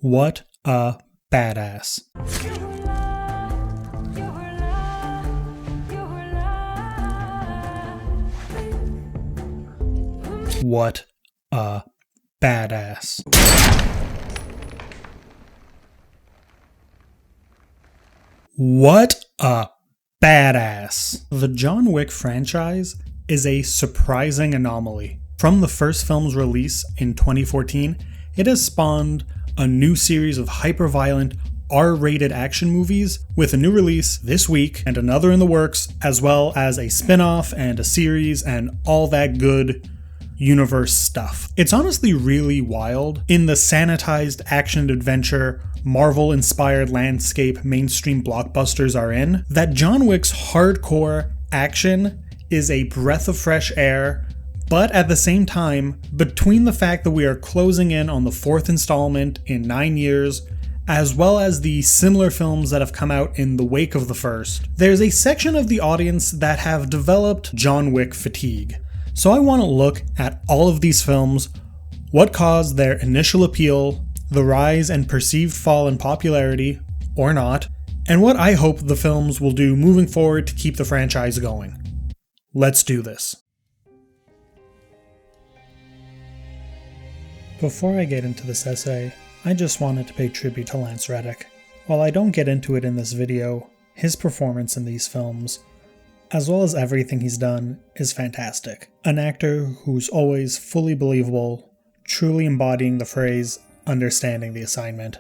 What a badass. What a badass. What a badass. The John Wick franchise is a surprising anomaly. From the first film's release in 2014, it has spawned a new series of hyper-violent, R-rated action movies with a new release this week and another in the works, as well as a spin-off and a series and all that good universe stuff. It's honestly really wild in the sanitized action-adventure, Marvel-inspired landscape mainstream blockbusters are in, that John Wick's hardcore action is a breath of fresh air. But at the same time, between the fact that we are closing in on the fourth installment in 9 years, as well as the similar films that have come out in the wake of the first, there's a section of the audience that have developed John Wick fatigue. So I want to look at all of these films, what caused their initial appeal, the rise and perceived fall in popularity, or not, and what I hope the films will do moving forward to keep the franchise going. Let's do this. Before I get into this essay, I just wanted to pay tribute to Lance Reddick. While I don't get into it in this video, his performance in these films, as well as everything he's done, is fantastic. An actor who's always fully believable, truly embodying the phrase, understanding the assignment.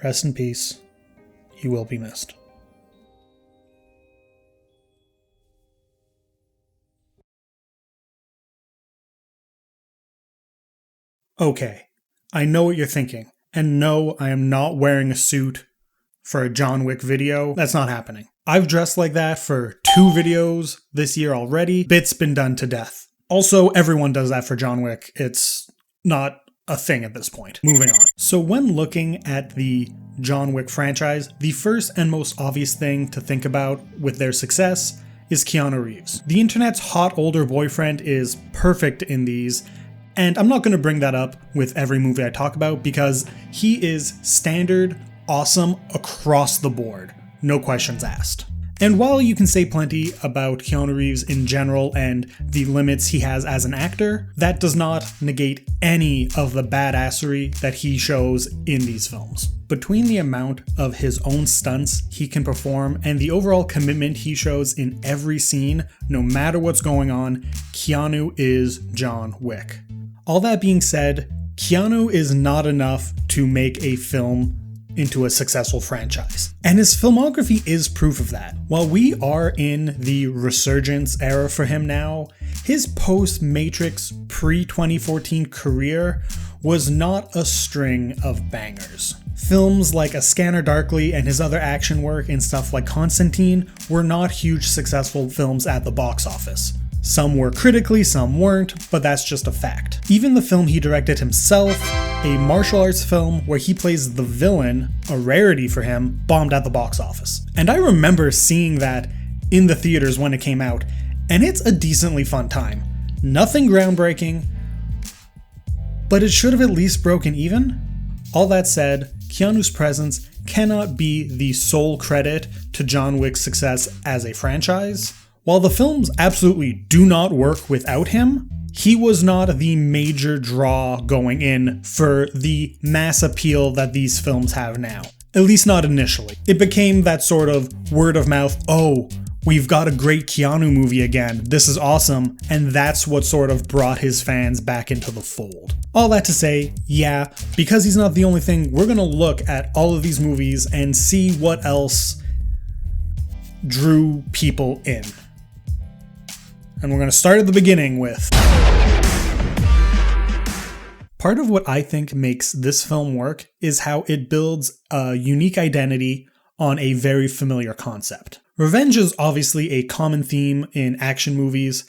Rest in peace. You will be missed. Okay, I know what you're thinking, and no, I am not wearing a suit for a John Wick video. That's not happening. I've dressed like that for 2 videos this year already. Bit's been done to death. Also, everyone does that for John Wick. It's not a thing at this point. Moving on. So when looking at the John Wick franchise, the first and most obvious thing to think about with their success is Keanu Reeves. The internet's hot older boyfriend is perfect in these, and I'm not going to bring that up with every movie I talk about because he is standard awesome across the board. No questions asked. And while you can say plenty about Keanu Reeves in general and the limits he has as an actor, that does not negate any of the badassery that he shows in these films. Between the amount of his own stunts he can perform and the overall commitment he shows in every scene, no matter what's going on, Keanu is John Wick. All that being said, Keanu is not enough to make a film into a successful franchise. And his filmography is proof of that. While we are in the resurgence era for him now, his post-Matrix pre-2014 career was not a string of bangers. Films like A Scanner Darkly and his other action work in stuff like Constantine were not huge successful films at the box office. Some were critically, some weren't, but that's just a fact. Even the film he directed himself, a martial arts film where he plays the villain, a rarity for him, bombed at the box office. And I remember seeing that in the theaters when it came out, and it's a decently fun time. Nothing groundbreaking, but it should have at least broken even. All that said, Keanu's presence cannot be the sole credit to John Wick's success as a franchise. While the films absolutely do not work without him, he was not the major draw going in for the mass appeal that these films have now. At least not initially. It became that sort of word of mouth, oh, we've got a great Keanu movie again, this is awesome, and that's what sort of brought his fans back into the fold. All that to say, yeah, because he's not the only thing, we're gonna look at all of these movies and see what else drew people in. And we're going to start at the beginning with... Part of what I think makes this film work is how it builds a unique identity on a very familiar concept. Revenge is obviously a common theme in action movies.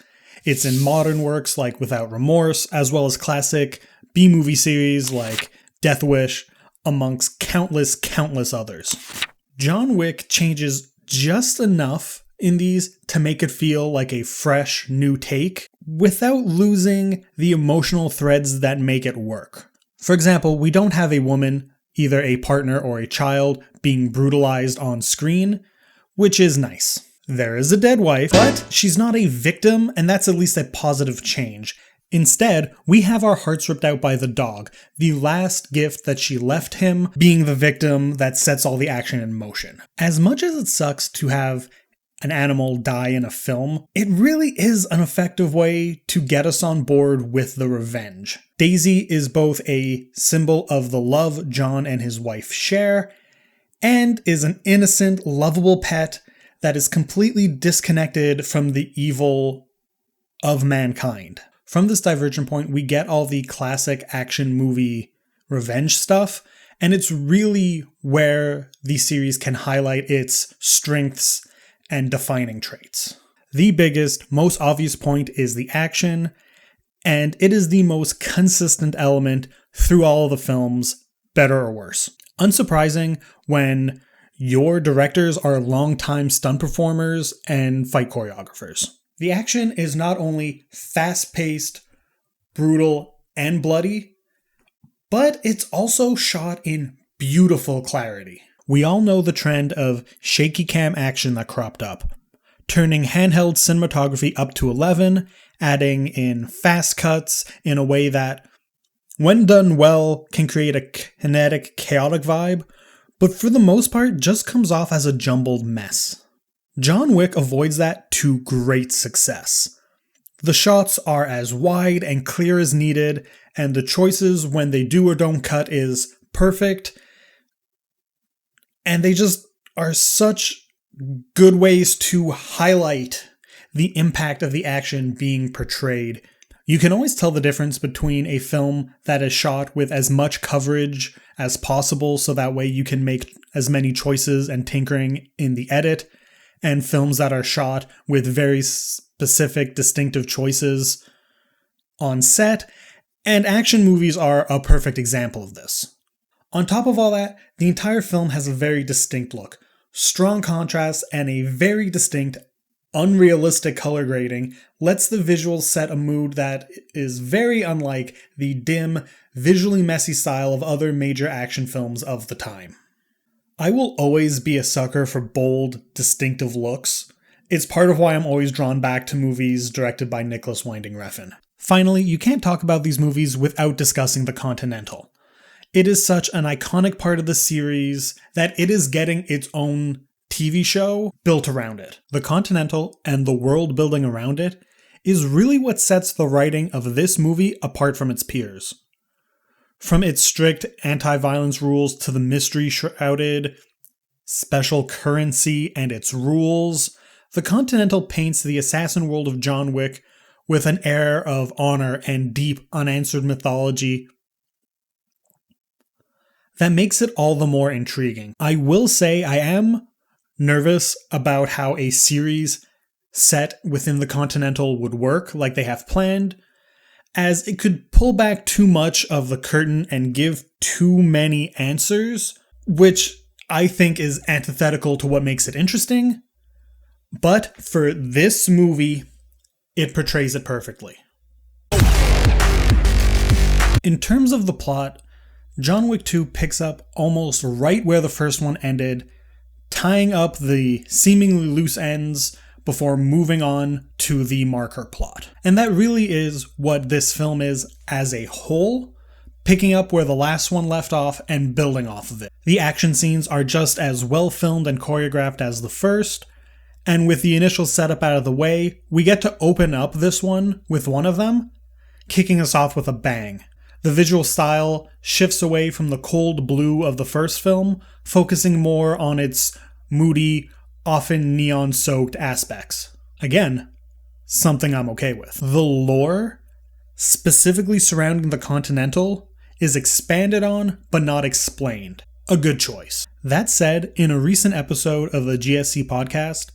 It's in modern works like Without Remorse, as well as classic B-movie series like Death Wish, amongst countless others. John Wick changes just enough in these to make it feel like a fresh, new take, without losing the emotional threads that make it work. For example, we don't have a woman either a partner or a child being brutalized on screen, which is nice. There is a dead wife, but she's not a victim, and that's at least a positive change. Instead, we have our hearts ripped out by the dog, the last gift that she left him, being the victim that sets all the action in motion. As much as it sucks to have an animal die in a film, it really is an effective way to get us on board with the revenge. Daisy is both a symbol of the love John and his wife share, and is an innocent, lovable pet that is completely disconnected from the evil of mankind. From this divergent point, we get all the classic action movie revenge stuff, and it's really where the series can highlight its strengths and defining traits. The biggest, most obvious point is the action, and it is the most consistent element through all of the films, better or worse. Unsurprising when your directors are longtime stunt performers and fight choreographers. The action is not only fast-paced, brutal, and bloody, but it's also shot in beautiful clarity. We all know the trend of shaky cam action that cropped up, turning handheld cinematography up to 11, adding in fast cuts in a way that, when done well, can create a kinetic, chaotic vibe, but for the most part just comes off as a jumbled mess. John Wick avoids that to great success. The shots are as wide and clear as needed, and the choices when they do or don't cut is perfect, and they just are such good ways to highlight the impact of the action being portrayed. You can always tell the difference between a film that is shot with as much coverage as possible so that way you can make as many choices and tinkering in the edit, and films that are shot with very specific, distinctive choices on set, and action movies are a perfect example of this. On top of all that, the entire film has a very distinct look, strong contrast, and a very distinct, unrealistic color grading lets the visuals set a mood that is very unlike the dim, visually messy style of other major action films of the time. I will always be a sucker for bold, distinctive looks. It's part of why I'm always drawn back to movies directed by Nicholas Winding Refn. Finally, you can't talk about these movies without discussing the Continental. It is such an iconic part of the series that it is getting its own TV show built around it. The Continental and the world building around it is really what sets the writing of this movie apart from its peers. From its strict anti-violence rules to the mystery-shrouded special currency and its rules, the Continental paints the assassin world of John Wick with an air of honor and deep unanswered mythology that makes it all the more intriguing. I will say I am nervous about how a series set within the Continental would work like they have planned, as it could pull back too much of the curtain and give too many answers, which I think is antithetical to what makes it interesting. But for this movie, it portrays it perfectly. In terms of the plot, John Wick 2 picks up almost right where the first one ended, tying up the seemingly loose ends before moving on to the marker plot. And that really is what this film is as a whole, picking up where the last one left off and building off of it. The action scenes are just as well filmed and choreographed as the first, and with the initial setup out of the way, we get to open up this one with one of them, kicking us off with a bang. The visual style shifts away from the cold blue of the first film, focusing more on its moody, often neon-soaked aspects. Again, something I'm okay with. The lore, specifically surrounding the Continental, is expanded on but not explained. A good choice. That said, in a recent episode of the GSC podcast,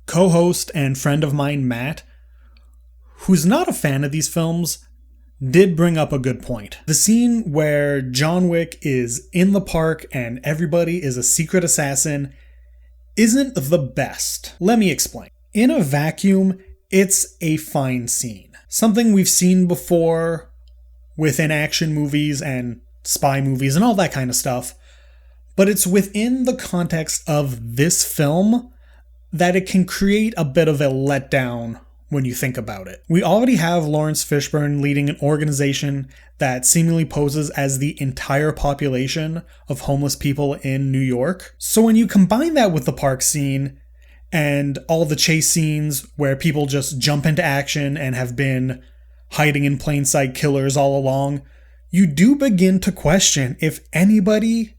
co-host and friend of mine, Matt, who's not a fan of these films, did bring up a good point. The scene where John Wick is in the park and everybody is a secret assassin isn't the best. Let me explain. In a vacuum, it's a fine scene. Something we've seen before within action movies and spy movies and all that kind of stuff. But it's within the context of this film that it can create a bit of a letdown when you think about it. We already have Lawrence Fishburne leading an organization that seemingly poses as the entire population of homeless people in New York. So when you combine that with the park scene and all the chase scenes where people just jump into action and have been hiding in plain sight killers all along, you do begin to question if anybody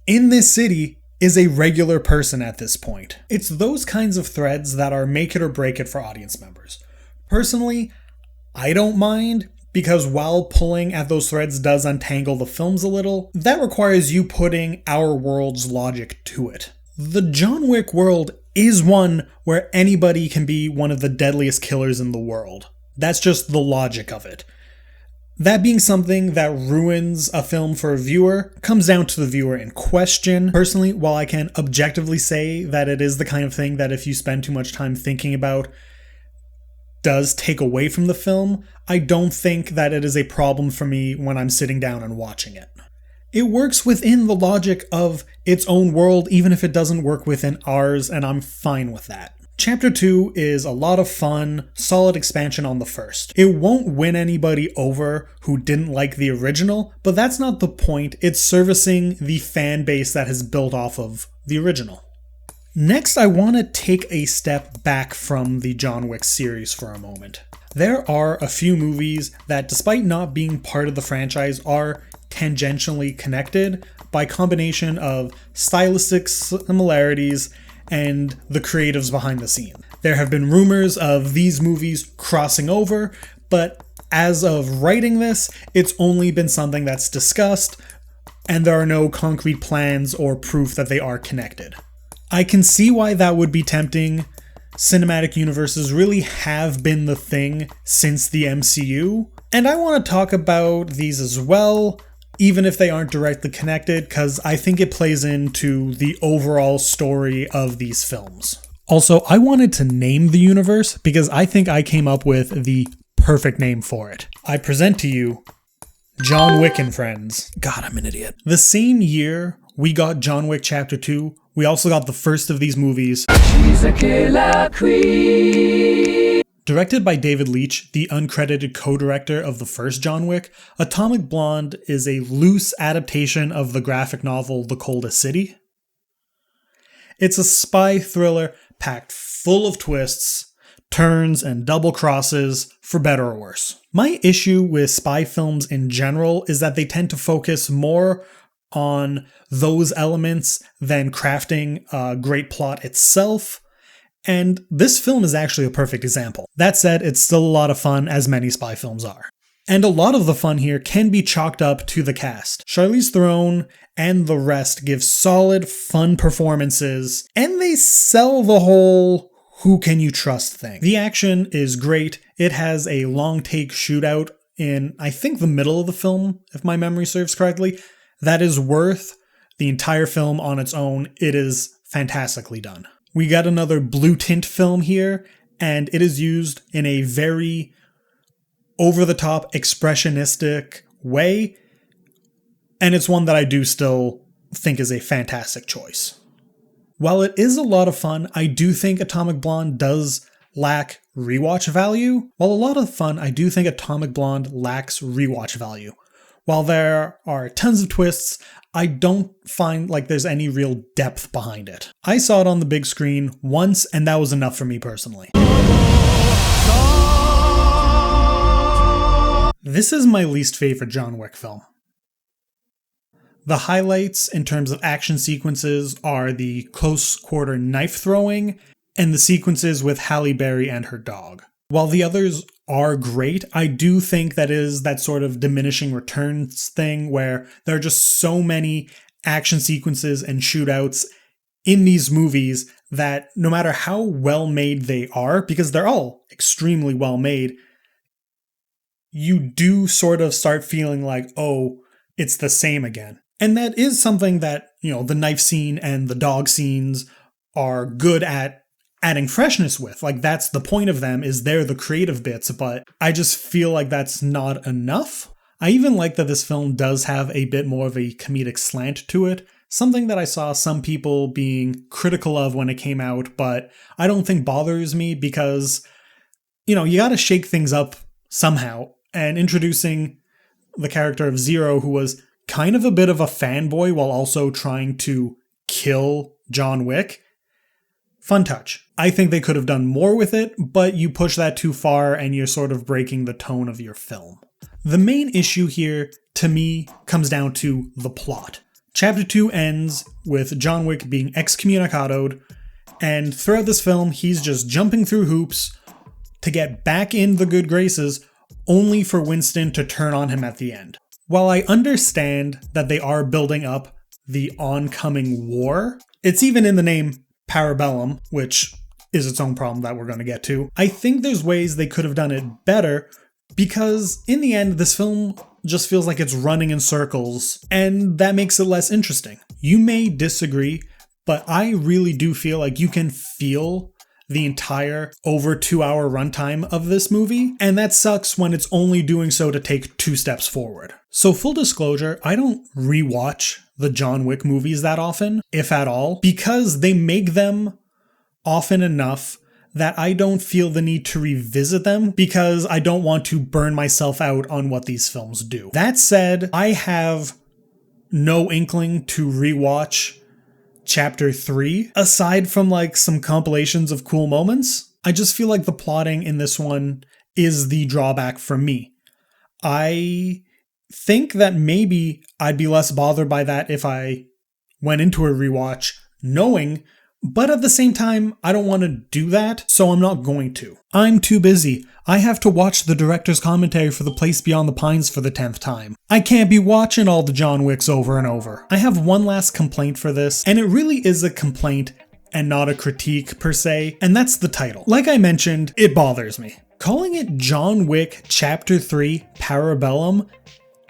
in this city is a regular person at this point. It's those kinds of threads that are make it or break it for audience members. Personally, I don't mind, because while pulling at those threads does untangle the films a little, that requires you putting our world's logic to it. The John Wick world is one where anybody can be one of the deadliest killers in the world. That's just the logic of it. That being something that ruins a film for a viewer comes down to the viewer in question. Personally, while I can objectively say that it is the kind of thing that if you spend too much time thinking about does take away from the film, I don't think that it is a problem for me when I'm sitting down and watching it. It works within the logic of its own world, even if it doesn't work within ours, and I'm fine with that. Chapter 2 is a lot of fun, solid expansion on the first. It won't win anybody over who didn't like the original, but that's not the point. It's servicing the fan base that has built off of the original. Next, I want to take a step back from the John Wick series for a moment. There are a few movies that, despite not being part of the franchise, are tangentially connected by combination of stylistic similarities and the creatives behind the scenes. There have been rumors of these movies crossing over, but as of writing this, it's only been something that's discussed, and there are no concrete plans or proof that they are connected. I can see why that would be tempting. Cinematic universes really have been the thing since the MCU, and I want to talk about these as well, even if they aren't directly connected, because I think it plays into the overall story of these films. Also, I wanted to name the universe because I think I came up with the perfect name for it. I present to you John Wick and Friends. God, I'm an idiot. The same year we got John Wick Chapter 2, we also got the first of these movies. She's a killer queen. Directed by David Leitch, the uncredited co-director of the first John Wick, Atomic Blonde is a loose adaptation of the graphic novel The Coldest City. It's a spy thriller packed full of twists, turns, and double crosses, for better or worse. My issue with spy films in general is that they tend to focus more on those elements than crafting a great plot itself. And this film is actually a perfect example. That said, it's still a lot of fun, as many spy films are. And a lot of the fun here can be chalked up to the cast. Charlize Theron and the rest give solid, fun performances, and they sell the whole who can you trust thing. The action is great. It has a long take shootout in, I think, the middle of the film, if my memory serves correctly. That is worth the entire film on its own. It is fantastically done. We got another blue tint film here, and it is used in a very over-the-top, expressionistic way, and it's one that I do still think is a fantastic choice. While it is a lot of fun, I do think Atomic Blonde does lack rewatch value. While a lot of fun, I do think Atomic Blonde lacks rewatch value. While there are tons of twists, I don't find like there's any real depth behind it. I saw it on the big screen once, and that was enough for me personally. This is my least favorite John Wick film. The highlights in terms of action sequences are the close quarter knife throwing and the sequences with Halle Berry and her dog. While the others are great, I do think that is that sort of diminishing returns thing where there are just so many action sequences and shootouts in these movies that no matter how well made they are, because they're all extremely well made, you do sort of start feeling like, oh, it's the same again. And that is something that, the knife scene and the dog scenes are good at adding freshness with. Like, that's the point of them, is they're the creative bits, but I just feel like that's not enough. I even like that this film does have a bit more of a comedic slant to it, something that I saw some people being critical of when it came out, but I don't think bothers me because, you gotta shake things up somehow. And introducing the character of Zero, who was kind of a bit of a fanboy while also trying to kill John Wick, fun touch. I think they could have done more with it, but you push that too far and you're sort of breaking the tone of your film. The main issue here, to me, comes down to the plot. Chapter 2 ends with John Wick being excommunicated, and throughout this film, he's just jumping through hoops to get back in the good graces, only for Winston to turn on him at the end. While I understand that they are building up the oncoming war, it's even in the name Parabellum, which is its own problem that we're going to get to. I think there's ways they could have done it better, because in the end, this film just feels like it's running in circles, and that makes it less interesting. You may disagree, but I really do feel like you can feel the entire over 2-hour runtime of this movie, and that sucks when it's only doing so to take 2 steps forward. So full disclosure, I don't rewatch the John Wick movies that often, if at all, because they make them often enough that I don't feel the need to revisit them because I don't want to burn myself out on what these films do. That said, I have no inkling to rewatch Chapter 3, aside from like some compilations of cool moments. I just feel like the plotting in this one is the drawback for me. I think that maybe I'd be less bothered by that if I went into a rewatch knowing, but at the same time, I don't want to do that, so I'm not going to. I'm too busy. I have to watch the director's commentary for The Place Beyond the Pines for the 10th time. I can't be watching all the John Wicks over and over. I have one last complaint for this, and it really is a complaint and not a critique per se, and that's the title. Like I mentioned, it bothers me. Calling it John Wick Chapter 3 Parabellum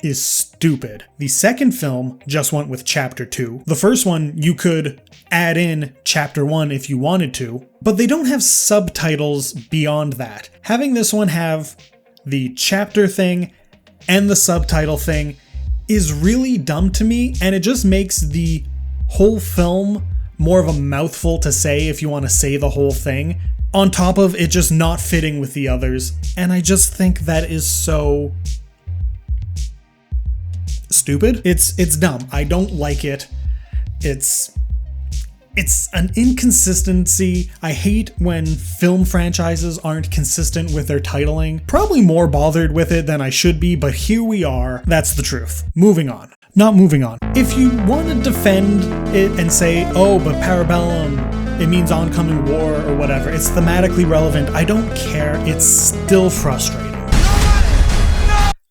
is stupid. The second film just went with Chapter 2. The first one, you could add in Chapter 1 if you wanted to, but they don't have subtitles beyond that. Having this one have the chapter thing and the subtitle thing is really dumb to me, and it just makes the whole film more of a mouthful to say if you want to say the whole thing, on top of it just not fitting with the others, and I just think that is so stupid. It's dumb. I don't like it. It's an inconsistency. I hate when film franchises aren't consistent with their titling. Probably more bothered with it than I should be, but here we are. That's the truth. Moving on. Not moving on. If you want to defend it and say, oh, but Parabellum, it means oncoming war or whatever, it's thematically relevant, I don't care. It's still frustrating.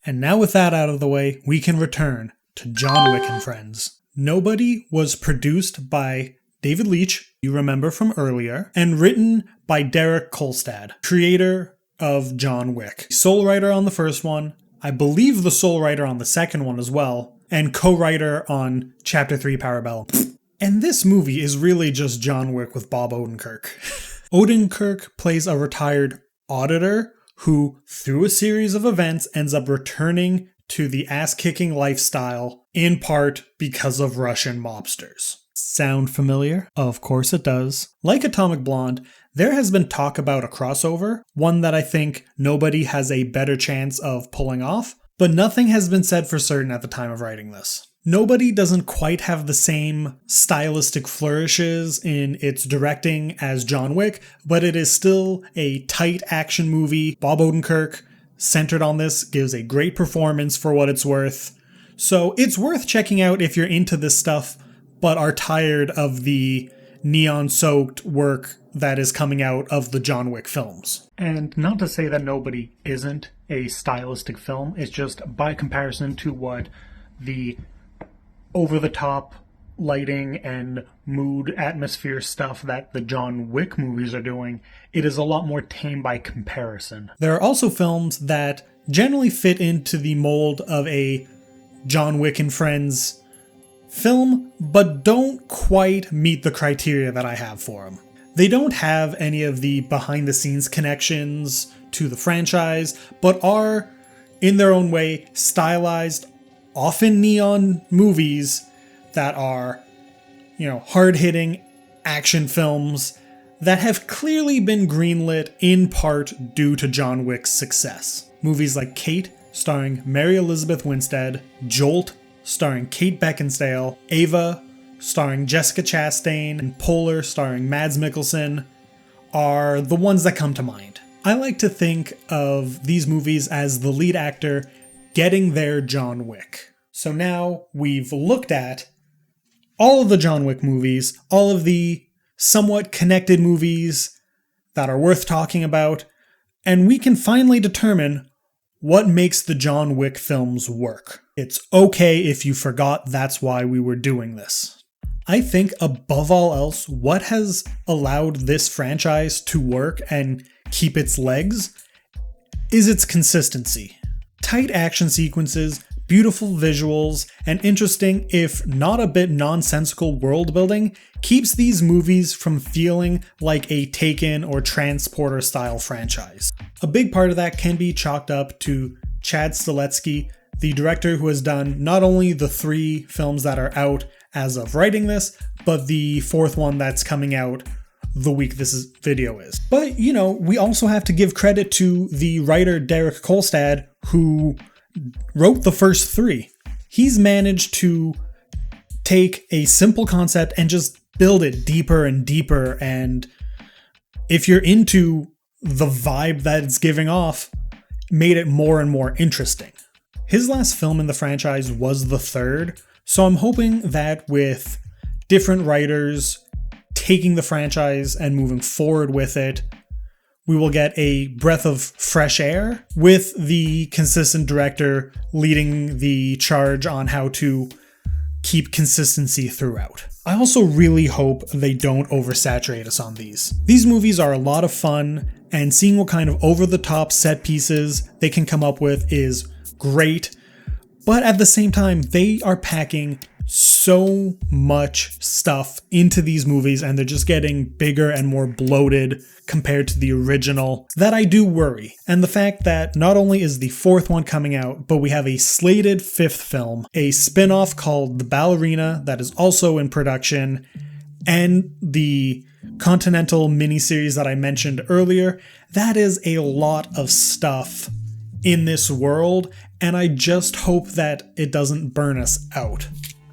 And now with that out of the way, we can return to John Wick and Friends. Nobody was produced by David Leitch, you remember from earlier, and written by Derek Kolstad, creator of John Wick. Sole writer on the first one, I believe the sole writer on the second one as well, and co-writer on Chapter 3 Parabellum. And this movie is really just John Wick with Bob Odenkirk. Odenkirk plays a retired auditor who, through a series of events, ends up returning to the ass-kicking lifestyle, in part because of Russian mobsters. Sound familiar? Of course it does. Like Atomic Blonde, there has been talk about a crossover, one that I think nobody has a better chance of pulling off, but nothing has been said for certain at the time of writing this. Nobody doesn't quite have the same stylistic flourishes in its directing as John Wick, but it is still a tight action movie. Bob Odenkirk, centered on this, gives a great performance for what it's worth. So it's worth checking out if you're into this stuff, but are tired of the neon-soaked work that is coming out of the John Wick films. And not to say that Nobody isn't a stylistic film, it's just by comparison to what the over-the-top lighting and mood atmosphere stuff that the John Wick movies are doing, it is a lot more tame by comparison. There are also films that generally fit into the mold of a John Wick and Friends film, but don't quite meet the criteria that I have for them. They don't have any of the behind-the-scenes connections to the franchise, but are in their own way, stylized, often neon movies that are, hard-hitting action films that have clearly been greenlit in part due to John Wick's success. Movies like Kate, starring Mary Elizabeth Winstead, Jolt, starring Kate Beckinsale, Ava, starring Jessica Chastain, and Polar, starring Mads Mikkelsen, are the ones that come to mind. I like to think of these movies as the lead actor getting their John Wick. So now we've looked at all of the John Wick movies, all of the somewhat connected movies that are worth talking about, and we can finally determine what makes the John Wick films work. It's okay if you forgot that's why we were doing this. I think above all else, what has allowed this franchise to work and keep its legs is its consistency. Tight action sequences, beautiful visuals, and interesting, if not a bit nonsensical world building, keeps these movies from feeling like a Taken or Transporter style franchise. A big part of that can be chalked up to Chad Stahelski, the director who has done not only the 3 films that are out as of writing this, but the 4th one that's coming out the week this video is. But, we also have to give credit to the writer Derek Kolstad, who wrote the first 3. He's managed to take a simple concept and just build it deeper and deeper, and if you're into the vibe that it's giving off, made it more and more interesting. His last film in the franchise was the 3rd, so I'm hoping that with different writers taking the franchise and moving forward with it, we will get a breath of fresh air with the consistent director leading the charge on how to keep consistency throughout. I also really hope they don't oversaturate us on these. These movies are a lot of fun, and seeing what kind of over-the-top set pieces they can come up with is great, but at the same time, they are packing so much stuff into these movies, and they're just getting bigger and more bloated compared to the original, that I do worry. And the fact that not only is the 4th one coming out, but we have a slated 5th film, a spin-off called The Ballerina that is also in production, and the Continental miniseries that I mentioned earlier, that is a lot of stuff in this world, and I just hope that it doesn't burn us out.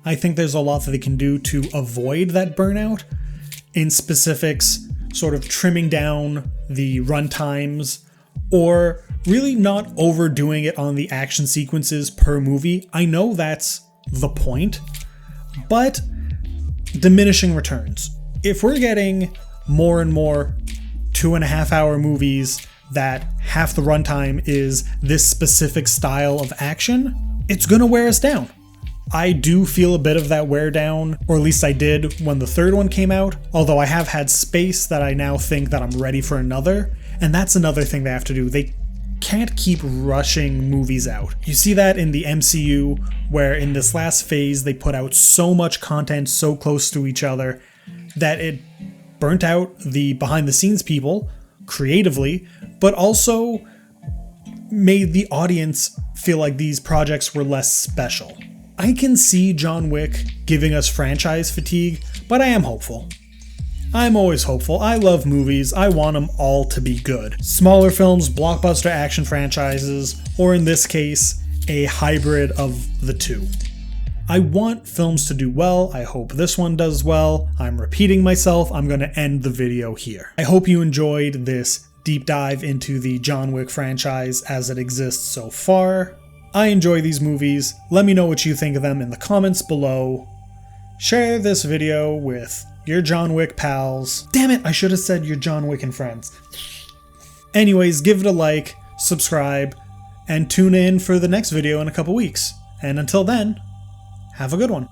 I think there's a lot that they can do to avoid that burnout. In specifics, sort of trimming down the run times, or really not overdoing it on the action sequences per movie. I know that's the point, but diminishing returns. If we're getting more and more 2.5-hour movies that half the runtime is this specific style of action, it's gonna wear us down. I do feel a bit of that wear down, or at least I did when the 3rd one came out, although I have had space that I now think that I'm ready for another, and that's another thing they have to do. They can't keep rushing movies out. You see that in the MCU, where in this last phase they put out so much content so close to each other that it burnt out the behind the scenes people creatively, but also made the audience feel like these projects were less special. I can see John Wick giving us franchise fatigue, but I am hopeful. I'm always hopeful. I love movies. I want them all to be good. Smaller films, blockbuster action franchises, or in this case, a hybrid of the two. I want films to do well. I hope this one does well. I'm repeating myself. I'm going to end the video here. I hope you enjoyed this deep dive into the John Wick franchise as it exists so far. I enjoy these movies. Let me know what you think of them in the comments below. Share this video with your John Wick pals. Damn it, I should have said your John Wick and friends. Anyways, give it a like, subscribe, and tune in for the next video in a couple weeks. And until then, have a good one.